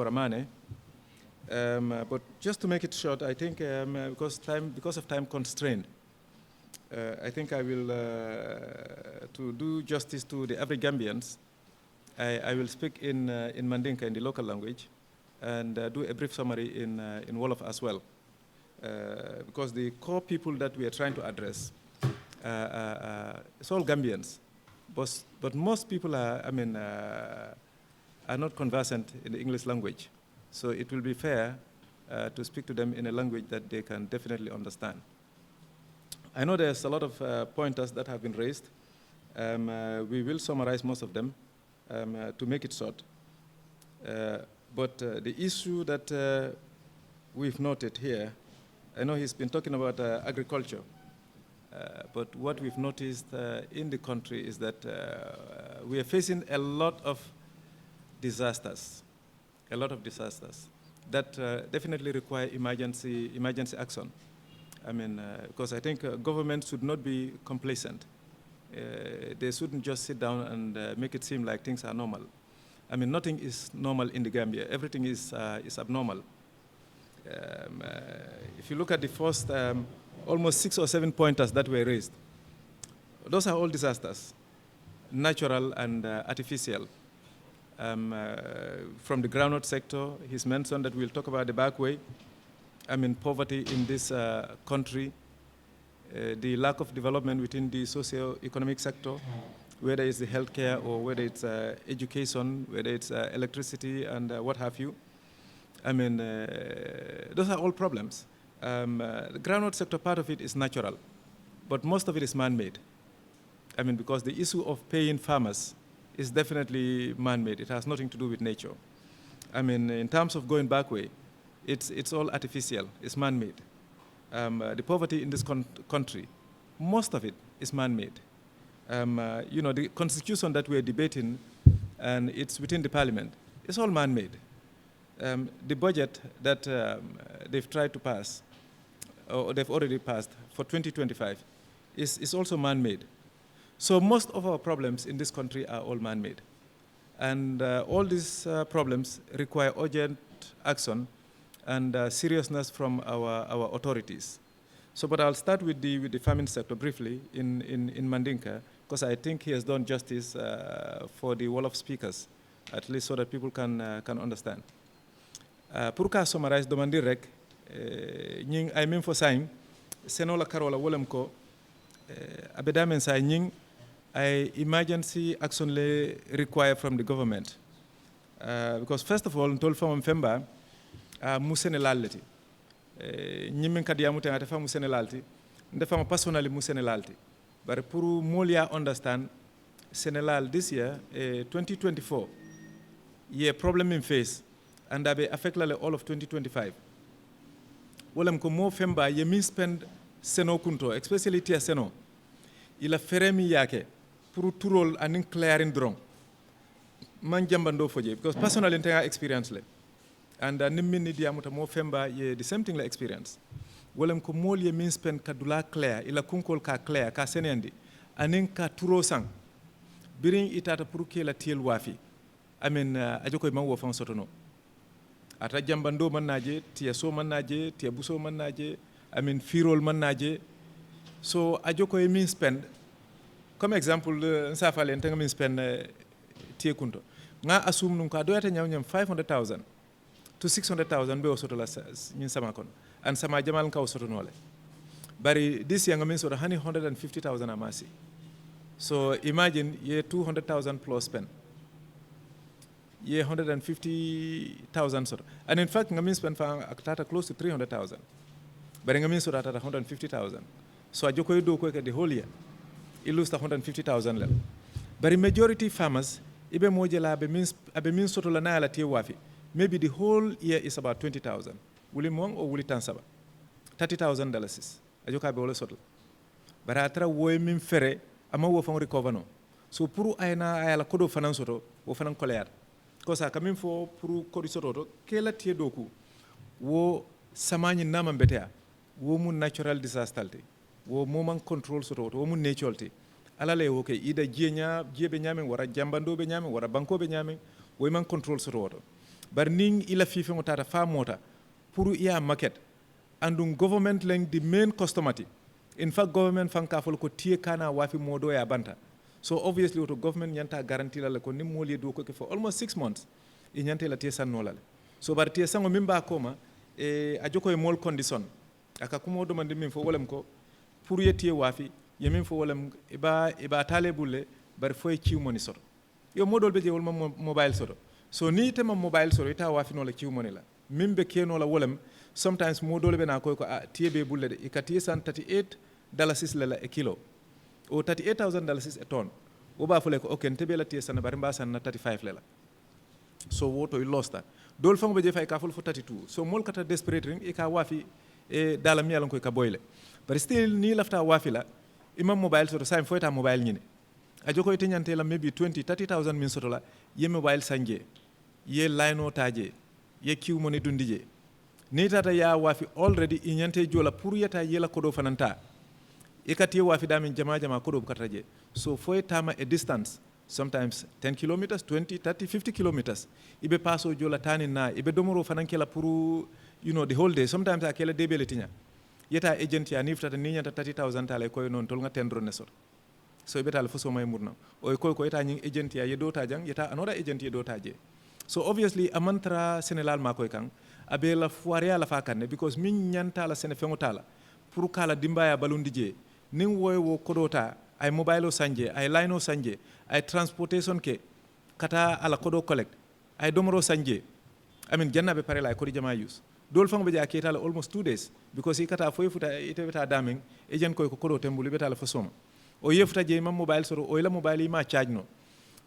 Tabora Manneh. But just to make it short, I think because of time constraint, I think I will, to do justice to the average Gambians, I will speak in Mandinka, in the local language, and do a brief summary in Wolof as well. Because the core people that we are trying to address, it's all Gambians. But most people are not conversant in the English language. So it will be fair to speak to them in a language that they can definitely understand. I know there's a lot of pointers that have been raised. We will summarize most of them to make it short. But the issue that we've noted here, I know he's been talking about agriculture, but what we've noticed in the country is that we are facing a lot of disasters that definitely require emergency action. Because I think government should not be complacent. They shouldn't just sit down and make it seem like things are normal. Nothing is normal in the Gambia. Everything is abnormal. If you look at the first almost 6 or 7 pointers that were raised, those are all disasters, natural and artificial. From the groundnut sector, he's mentioned that we'll talk about the back way. Poverty in this country, the lack of development within the socio-economic sector, whether it's the healthcare or whether it's education, whether it's electricity and what have you. Those are all problems. The groundnut sector, part of it is natural, but most of it is man-made. Because the issue of paying farmers is definitely man-made. It has nothing to do with nature. In terms of going back way, it's all artificial, it's man-made. The poverty in this country, most of it is man-made. The constitution that we're debating, and it's within the parliament, it's all man-made. The budget that they've tried to pass, or they've already passed for 2025, is also man-made. So most of our problems in this country are all man-made. And all these problems require urgent action and seriousness from our authorities. But I'll start with the farming sector briefly in Mandinka, because I think he has done justice for the Wolof speakers, at least so that people can understand. Pour ka summarize demandi rek, ñing ay même fo sañ, senola karola wolem ko, abedamen sa ñing ay emergency action le require from the government. Because first of all, ntol fam femba mu Senegal leti. Ñimmen kadi yamute ngata fam mu Senegal ti, ndefama personally mu Senegal ti. But pour molia understand, Senegal this year, 2024, ye problem in face, and that affect all of 2025. Wolem ko mo femba ye min spend seno kunto, especially tia seno. Ila feremi yake pour turol anin clearing drone. Man jambando foje because personal entire experience le. And nimini diamuta mo femba ye the same thing la experience. Wolem ko mol ye min spend kadula clear ila kunkol ka clear ka senendi anin ka turo sang. Biring itata pour ke la tiel wafi. Ajoko man wo fam sotono. Ata jambando man naje, tia so man naje, tia buso man naje, firol man naje. So ajoko e min spend, comme exemple, nsafale ntenga min spend tie kunto. Nga assume nunka doyata nyam 500,000 to 600,000 be o soto la min sama kono. And sama jamal nka o soto nole. Bari this year nga min soto 150,000 amasi. So imagine ye 200,000 plus spend. Ye 150,000 sort. And in fact, ngamin spend for close to 300,000. But ngamin sort at 150,000. So I joko do ko the whole year. It lose 150,000 level. But in majority farmers, ibe mojela abe min sort la na la tie wafi. Maybe the whole year is about 20,000. Wuli mong or wuli tansaba. $30,000. Ajoka be wole sort. But atra wo min fere ama wo fon recover no. So puru ayna ayala kodo fanan soto wo fanan kolear. Because I come in for Puru Korisoto, Kela Tiedoku, wo Samani Naman Betea, wo mu natural disaster, wo moment control soto, wo mu natural. Alale okay, either Jenya, Jebe Nyamin, or a Jambando Benyamin, or a Banco Benyamin, women control soto. bar ning ila fife mo tata fa mota pour iya market andum government leng the main customer ti. In fact government fanka fol ko tie kana wafi modo ya banta. So obviously auto government nyanta guarantee la ko nim moli do ko for almost 6 months e nyante la tie sanno la. So bar tie sango mimba koma a joko e mol condition aka kumo do mande min fo wolem ko pour yetie wafi yemin fo wolem iba tale bulle bar foy ciw moni soto yo modol be je wol mobile soto so ni tema mobile soto ita wafi no la ciw moni la mimbe keno la wolem sometimes modol be na koy ko tiebe bulle de ikati san $38 la a kilo o $38,000 a ton o ba fole ko okay tebe la tie san bar mba san na 35 la so woto we lost that dol fango be je fay ka fol fo 32 so mol kata desperate ring e ka wafi e dala mi yalan koy ka boyle but still ni lafta wafi la imam mobile soto sa foyta mobile nyine a joko ite nyante la maybe 20-30,000 min soto la ye mobile sanje ye line taje ye kiw moni dundije ni tata ya wafi already inyante jola pour yeta yela kodo fananta ikati wafi damin jama kodo bukataje so foytama a distance sometimes 10 kilometers 20 30 50 kilometers ibe paso jola tani na ibe domoro fanankela pour the whole day sometimes akela debele tinya yeta agent ya niftata ni nyanta 30,000 tale koy non tol nga tendro ne sot so ibe tal foso may murna o ko yeta nyi agent ya yedota jang yeta another agent yedota je so obviously amantra senelal ma koy kan abe la foire la fa kanne because min nyanta la sene fengotala pour kala dimbaya balundi je nin woy wo kodota ay mobile o sanje ay line o sanje ay transportation ke kata ala kodo collect ay domoro sanje amin jannabe pare la ko di jama use dol fango be jaketa almost 2 days because he kata foy futa ite beta daming ejen koy ko kodo tembulu beta la fasoma o yefuta je mam mobile soro o ila mobile ma charge no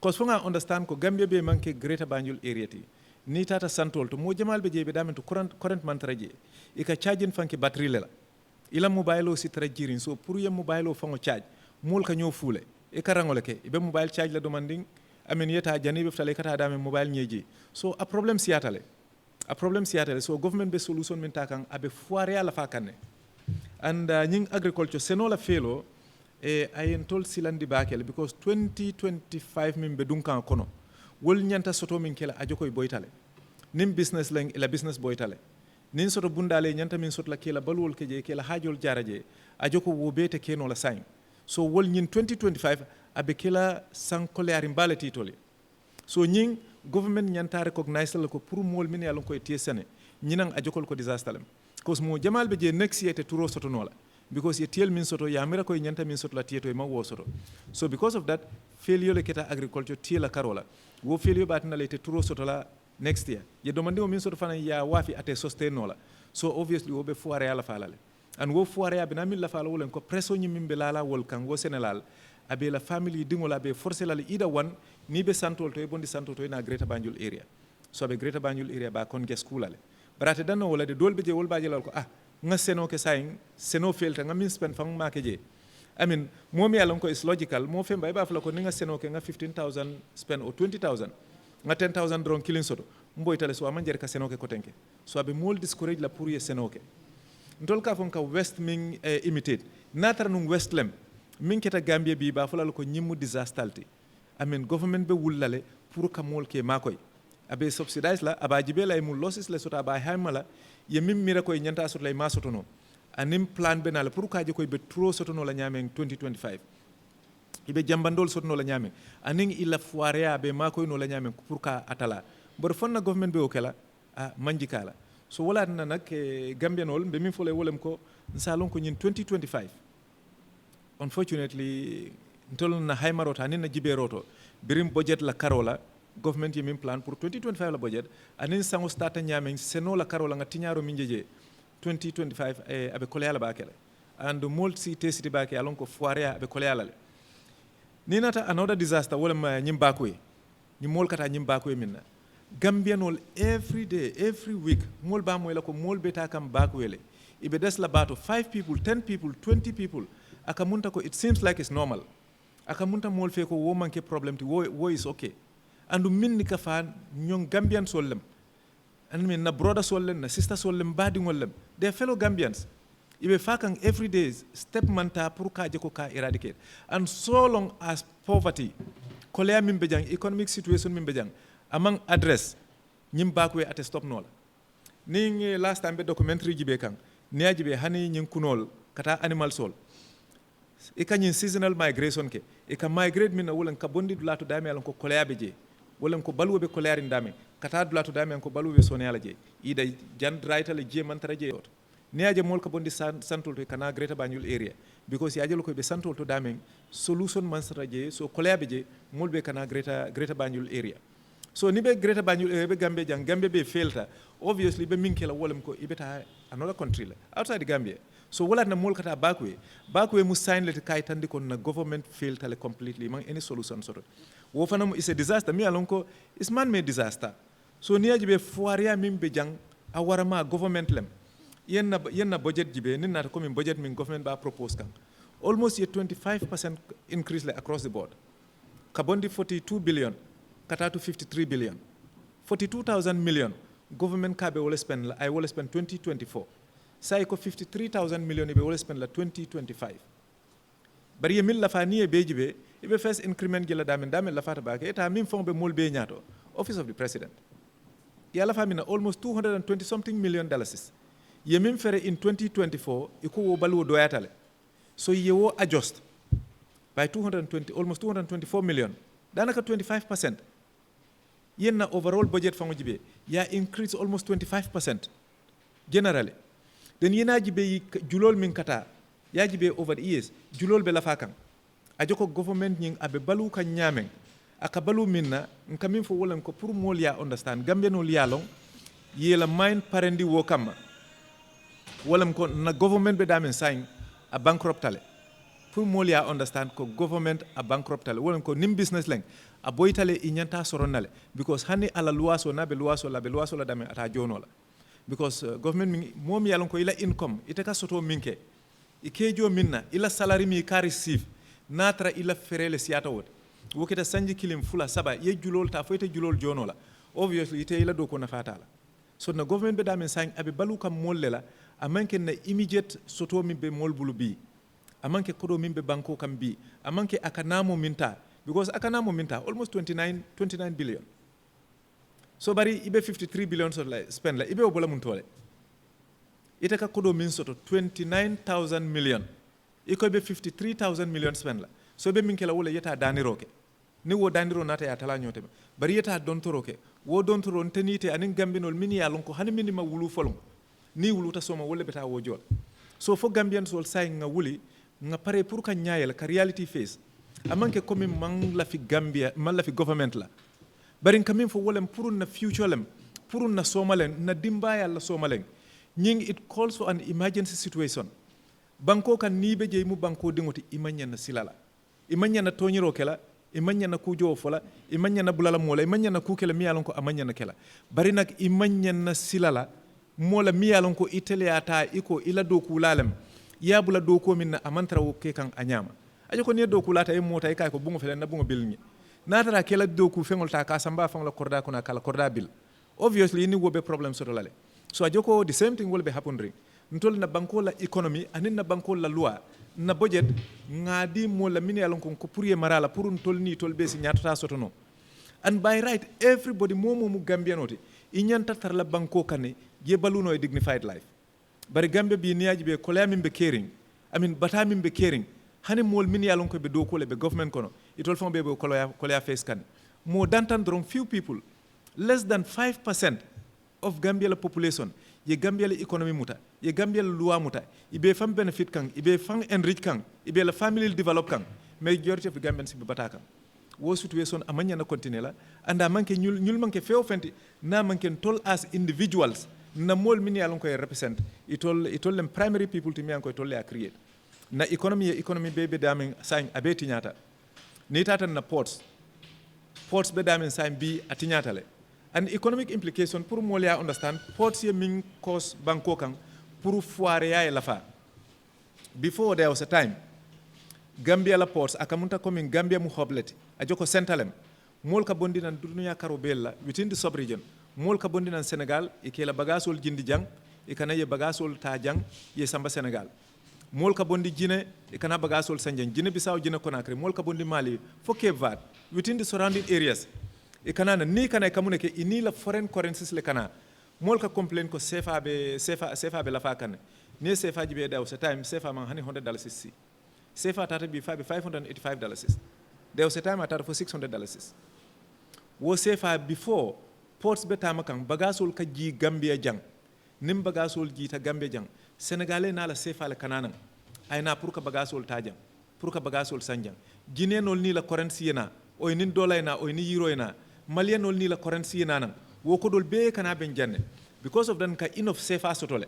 cause fonga understand ko Gambia be manke greater Banjul area ti ni tata santol to mo jamal be je be damen to current man traje e ka charge fanke battery lela ila mobile o si trajirin so pour ye mobile o fango charge mol ka ñoo fule e karangole ke be mobile charge la demanding amen yeta jani be ftale kata damen mobile ñeji so a problem siatale so government be solution min takan abe foire ala fa kanne and ñing agriculture seno la felo e ayen tol silandi bakel because 2025 min be dunkan kono wol ñanta soto min kela ajo koy boytale nim business leng ila business boytale nin soto bundale ñanta min soto la kela balwol ke je kela hajol jaraje ajo ko wo bete keno la sign so wol ñin 2025 abe kela sankoleari mbale titoli so ñing government ñanta recognize la ko pour mol min yalon koy tie sene ñinan ajokol ko disaster lam cause mo jamal be je next year te turo soto nola because ye tiel min soto ya mira koy ñanta min soto la tieto e ma wo soto so because of that failure le keta agriculture tiela karola wo failure batina le te turo soto la next year ye domandi o min soto fana ya wafi ate sustain nola so obviously wo be foire ala falale and wo foire ya bina min la fala wolen ko presso ñi min be lala wol kan wo senelal abe la family dingola be forcer la ida one ni be santol to e bondi santol to na greater Banjul area so be greater Banjul area ba kon ge school ale barate danno wala de dolbe je wol ba je lal ko nga seno ke sayin seno felta nga min spend fang ma ke je I mean momi alon ko is logical mo femba e ba fala ko nga seno ke nga 15,000 spend or 20,000 nga 10,000 dron kilin soto mboy tale so amanjer ka seno ke ko tenke so abe mol discourage la pour ye seno ke ndol ka fon ka west min imitate natar nung west lem min keta Gambia bi ba fala ko ñimmu disaster I mean government be wullale pour ka mol ke makoy abe subsidize la aba jibe la mu losses le sota ba haymala ye mim mira koy ñanta sot lay ma sotono anim plan benal pour ka je koy be trop sotono la ñamen 2025 ibe jambandol sotono la ñamen aning ila foire be makoy no la ñamen pour ka atala bor fonna government be o kala manjikala so wala na nak Gambianol be min fole wolem ko salon ko ñin 2025 unfortunately ntol na haymarota ni na jiberoto birim budget la karola government yemin plan pour 2025 la budget anin sango stata nyamen seno la karola nga tinyaro minjeje 2025 abe koleala bakele and multi city bake alon ko foire abe koleala le ni nata another disaster wala ma nyimbakoy ni mol kata nyimbakoy minna Gambianol every day every week mol ba moy la ko mol beta kam bakwele ibe des la bato 5 people 10 people 20 people aka munta ko it seems like it's normal aka munta mol fe ko wo manke problem ti wo is okay andu minni ka fa ñong Gambian sollem and min na brother sollem na sister sollem badi ngollem they fellow Gambians ibe fakan every day step manta pour ka je ko ka eradicate and so long as poverty kolea min bejang economic situation min bejang among address nyim bakwe ate stop nola ning last time be documentary jibe kan niya jibe hani nyin kunol kata animal soul e kanyin seasonal migration ke e ka migrate min wolen ka bondi dulato dami alon ko koleyabe je wolen ko balwobe koleyarin dami kata dulato dami ko balwobe soniyala je ida jan draitale je mantara je yot niya je mol ka bondi santol to kana greater banjul area because yaje ko be santol to dami solution mansara je so koleyabe je molbe kana greater banjul area so ni be greater banjul be Gambia jang Gambia be failta obviously be minkela wolem ko ibeta another country la outside Gambia so wala na mol kata bakwe mu sign let kay tandi kon na government failed tale completely man any solution sort wo fanam is a disaster mi alon ko is man made disaster so ni ajibe foaria mimbe jang a warama government lem yenna budget jibe ni nata comme budget min government ba propose kan almost a 25% increase across the board kabondi 42 billion kata to 53 billion 42,000 million government kabe will spend I will spend 2024 say ko 53,000 million be will spend la 2025 bari yemil la fani e bejibe ibe first increment gela damen la fata ba ke eta min fon be mol be nyato office of the president ya la famina almost 220 something million dollars yemin fere in 2024 iko wo balu doyatale so yewo adjust by 220 almost 224 million danaka 25% yenna overall budget fango jibe ya increase almost 25% generally then yena jibe julol min kata ya jibe over the years julol be la fakan ajoko government nying abe balu kan nyamen aka balu minna nkamin fo wolen ko pour mol ya understand Gambian ol ya long yela mind parendi wo kama wolam ko na government be damen sign a bankruptale pour mol ya understand ko government a bankruptale wolam ko nim business leng a boytale inyanta soronale because hani ala luwaso na be luwaso la damen ata jonola because government mom yalon ko ila income itaka soto minke ikejo minna ila salary mi ka receive natra ila ferele siata wot wokita sanji kilim fula saba ye julol ta foyte julol jonola obviously ite ila do ko nafatala so na government be damen sang abe balu kam mollela amanke na immediate soto min be molbulu bi amanke kodo min be banko kam bi amanke akanamo minta because akanamo minta almost 29 billion so bari ibe 53 billion so la spend la ibe obola mun tole itaka kodo min soto 29,000 million iko be 53,000 million spend la so be min kala wala yeta daniroke ni wo daniro nata ya tala nyote bari yeta dontoroke wo dontoro ntenite anin gambinol min ya lon ko hani min ma wulu folon ni wulu ta soma wala beta wo jol so fo gambian sol say nga wuli nga pare pour ka nyaayel ka reality face amanke comme man la fi Gambia man la fi government la bari kamin fo wolem pour na future lem pour na somalen na dimba yalla somalen nying it calls for an emergency situation banko kan ni be jey mu banko dingoti imanya na silala imanya na tonyiro kela imanya na kujo fola imanya na bulala mola imanya na kukela mi yalon ko amanya na kela bari nak imanya na silala mola mi yalon ko itele ata iko ila do kulalem ya bula do ko minna amantra wo ke kan anyama ajo ko ne do kulata e mota e kay ko bungo fele na bungo bilni natara kela do ku fengol ta ka samba fang la korda kuna kala korda bil obviously ni wobe problem so lale so ajoko the same thing will be happening ntol na banko la economy anin na banko la loi na budget ngadi mo la mini alon ko pour marala pour ntol ni tol be si nyatata sotono and by right everybody momo mu gambianoti inyanta tar la banko kane je baluno a dignified life bari Gambia bi niaji be kolamim be caring batamim be caring hani mol mini alon ko be do ko le be government kono itol fon be kolya face kan mo dantan dron few people less than 5% of Gambia la population ye Gambia la economy muta ye Gambia la loi muta ibe fam benefit kan ibe fam enrich kan ibe la family develop kan majority of Gambians be bataka wo situation amanya na continue la anda manke ñul manke few fenti na manke tol as individuals na mol mini alon ko represent itol them primary people to me an ko tol ya create na economy be damen sain abeti nyata ni tatan na ports be damen sain bi atinyata le an economic implication pour molia understand ports ye min cause banko kan pour foire ya lafa before there was a time Gambia la ports akamunta comme Gambia mu hobleti ajoko centalem mol ka bondi nan dunya karo bella within the sub region mol ka bondi nan Senegal e kela bagasol jindi jang e kana ye bagasol ta jang ye samba Senegal mol ka bondi Guinea e kana bagasol sanjang Guinea Bissau Guinea Conakry mol ka bondi Mali fo Cape Verde within the surrounding areas e kana ni kana kamune ke ini la foreign currencies le kana mol ka complain ko sefa be la fa kan ni sefa jibe daw sa time sefa man hani $100 si sefa tata bi fa be $585 daw sa time atata for $600 wo sefa before ports be tama kan bagasol ka ji Gambia jang nim bagasol ji ta Gambia jang sénégalais na la sefa le kananan ay na pour ka bagasol ta jang pour ka bagasol sanjang jinenol ni la currency na oy nin dollar na oy ni euro na malienol ni la currency na nan wo ko dol be kana ben janne because of dan ka enough sefa sotole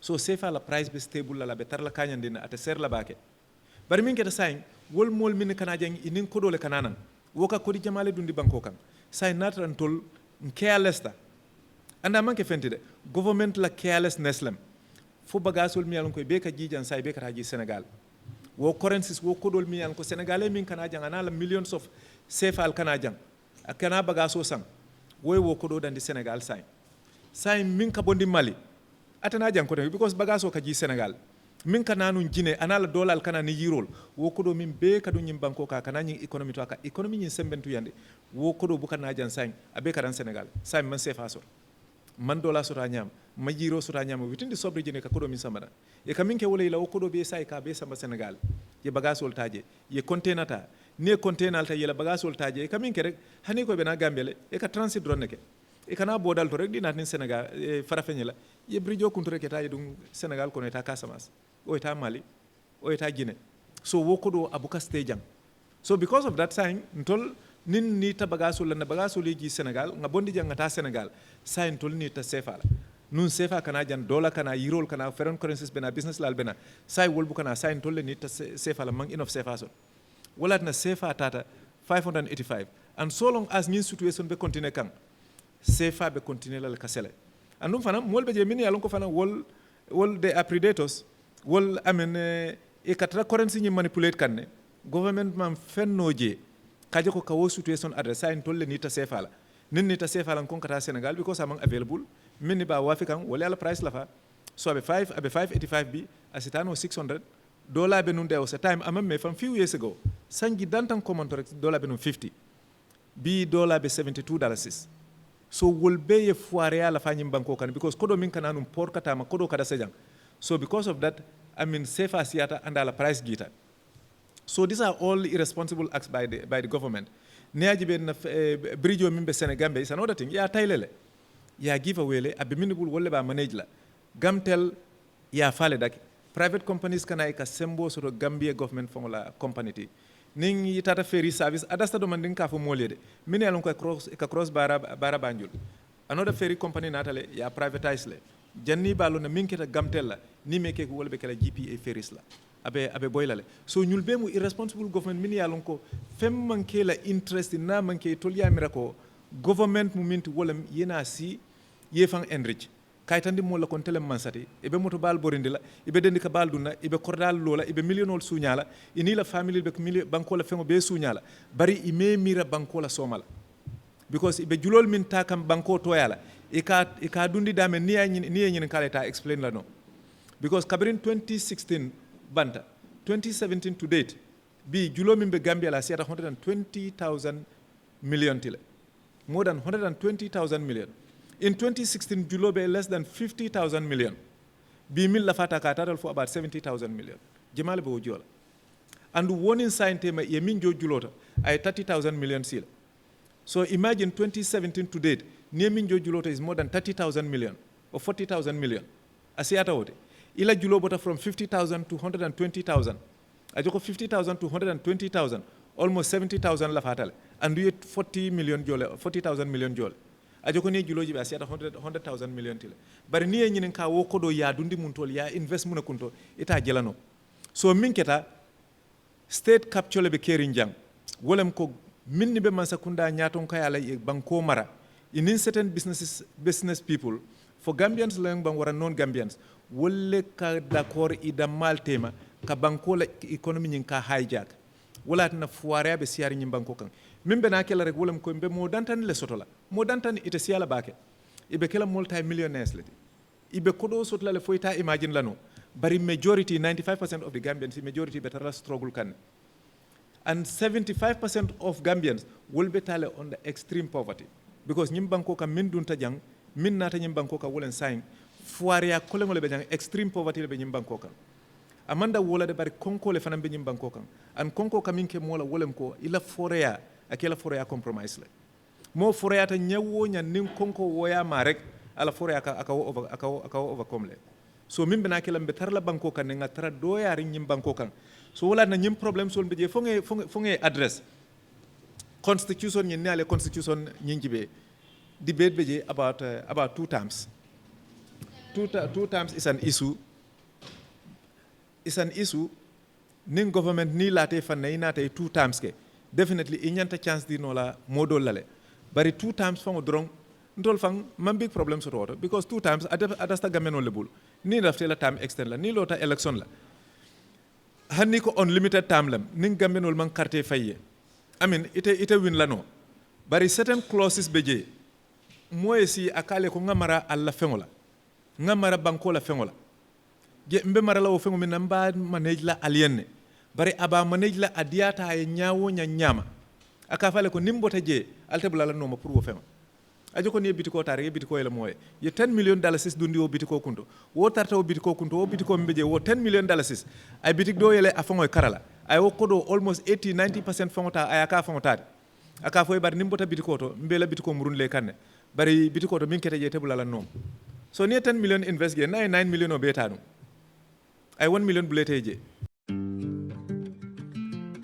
so sefa la price be stable la be tar la kanyande na ate ser la bake bari min keta sain wol mol min kana jang inin ko dole kananan wo ka ko di jamale dundi banko kan say natran tol careless ta anda manke fenti de government la carelessness lam fo bagasol mi yalon koy be ka jijan say be ka taji Sénégal wo currencies wo kodol mi yalon ko sénégalais min kana jang ana la millions of CFA kana jang akana bagaso sang woy wo kodo dandi Sénégal say min ka bondi Mali atana jang ko because bagaso ka ji Sénégal min ka nanu jine ana la dollar kana ni yirol wo kodo min be ka do nyim banko ka kana nyi economy to ka economy nyi sembentu yande wo kodo bu kana jan say abe ka dan Sénégal say man CFA so man dollar sota nyam ma jiro sota nyam witindi sobre jine ka kodo min samana e ka min ke wole la wo kodo be say ka be sama Sénégal ye bagasol taje ye container ta ne container ta yela bagasol taje e ka min ke rek hani ko be na Gambele e ka transit drone ke e kana bodal to rek dinat ni Sénégal e farafenye la ye brijo kuntu rek taje dum Sénégal ko ne ta Casamance o eta Mali o eta Guinée so wo kodo abuka stejang so because of that sign ntol nin ni ta bagasol na bagasol ji Sénégal nga bondi jang ta Sénégal sign tol ni ta sefa la nun sefa kana jan dollar kana euro kana foreign currencies bena business lal bena say wol bu kana sign tol ni ta sefa la mang enough sefa so wala na sefa tata 585 and so long as nin situation be continue kan sefa be continue la kasele andum fana mol be je min yalon ko fana wol they are predators wol amen e katra currency ni manipulate kanne government man fennoje kaje ko kawo situation address sign tolle ni ta sefa la nin ni ta sefa la kon kata Senegal because among available min ba wafikan wala ala price la fa so abe 585 bi asitano $600 be nun dewo sa time amam me from few years ago sangi dantan comment rek dollar be nun 50 bi dollar be $72 so wol be ye foire ala fa nyim banko kan because kodo min kananum por kata ma kodo kada sejang so because of that I mean sefa siata and ala price gita so these are all irresponsible acts by the government neaji be na bridge min be Senegal is another thing ya taylele ya give away le abiminibul wolle ba manage la gamtel ya fale dak private companies kana ka sembo so Gambia government fongola company ti ning yitata ferry service adasta do mandin ka fo molede min yalon ko cross bara Banjul another ferry company natale ya privatize le janni balu na minketa gamtel la ni meke ko wolbe kala GPA ferries la abe boylale so ñul be mu irresponsible government min yalon ko fem manke la interest na manke tol ya mirako government mu minti wala yena si yefan enrich kaytandi mo la kon tele mansati ibe moto bal borindi la ibe dendi ka bal dunna ibe kordal lola ibe millionol suñala ini la family be banko la fengo be suñala bari ime mira banko la somala because ibe julol min takam banko toyala e ka dundi dame ni nyin kala ta explain la no because kabrin 2016 banta 2017 to date bi julo min be Gambia la siata 120,000 million tile more than 120,000 million in 2016 julo be less than 50,000 million bi mil la fata ka tatal for about 70,000 million jemale be jola and warning sign tema ye min jo julota ay 30,000 million sila so imagine 2017 to date near min jo julota is more than 30,000 million or 40,000 million asiata wote ila julobota from 50,000 to 120,000 ajoko 50,000 to 120,000 almost 70,000 la fatale and we 40,000 million jole ajoko ni juloji be asiata 100,000 million tile bari ni nyinen ka wo kodo ya dundi mun tol ya invest mun kunto ita jelano so min keta state capture be kerin jang wolem ko minni be man sakunda nyaton kayala e banko mara in certain business people for Gambians lang bang wara non Gambians wolle ka d'accord ida maltema ka banko la economy nyin ka hijack wala na fuare be siari nyin banko kan mimbe na kala rek wolem ko be mo dantan le sotola mo dantan ite siala bake ibe kala multi millionaires lati ibe kodo sotla le foita imagine lano bari majority 95% of the Gambians majority better struggle kan And 75% of Gambians will be tale on the extreme poverty. Because nyim banko ka min dunta jang, min nata nyim banko ka wolen sign, fuaria kolengo le bejang extreme poverty le be nyim banko ka. Amanda wola de bari konko le fanan be nyim banko kan. And konko ka minke mola wolem ko ila forea, akela forea compromise le. Mo forea ta nyawo nya nin konko woya marek ala forea ka akawo overcome le. So min bena kela mbe tarla banko kan nga tara doya rin nyim banko kan. So wala na nyim problem sol beje fonge address constitution nyi ne ale constitution nyingibe debate beje about two terms. Two terms is an issue. It's an issue. Ning government ni late fan na inate two terms ke definitely inyanta chance di no la modol lale. Bari two terms fango drong ndol fang man big problem so water because two terms adasta gameno lebul. Ni rafte la term extend la ni lota election la. Hanni ko unlimited time lam ning gambenol man carte faye I mean ite win lano bari certain clauses beje moye si akale ko ngamara alla fengola ngamara banko la fengola je mbe mara la o fengo min namba manage la alienne bari aba manage la adiata e nyaawo nyama aka fale ko nimbota je altebula la no ma pour wo fengo ajo ko ni bitiko tare bitiko ele moye ye $10 million dundi o bitiko kunto wo tarta o bitiko kunto o bitiko mbeje wo $10 million ay bitik do yele afango karala ay wo kodo almost 80-90% fangota ay aka fangota aka foy bar nimbota bitiko to mbela bitiko murun le kanne bari bitiko to min kete je tebula la nom so ni $10 million invest ge na $9 million o beta dum ay $1 million bulete je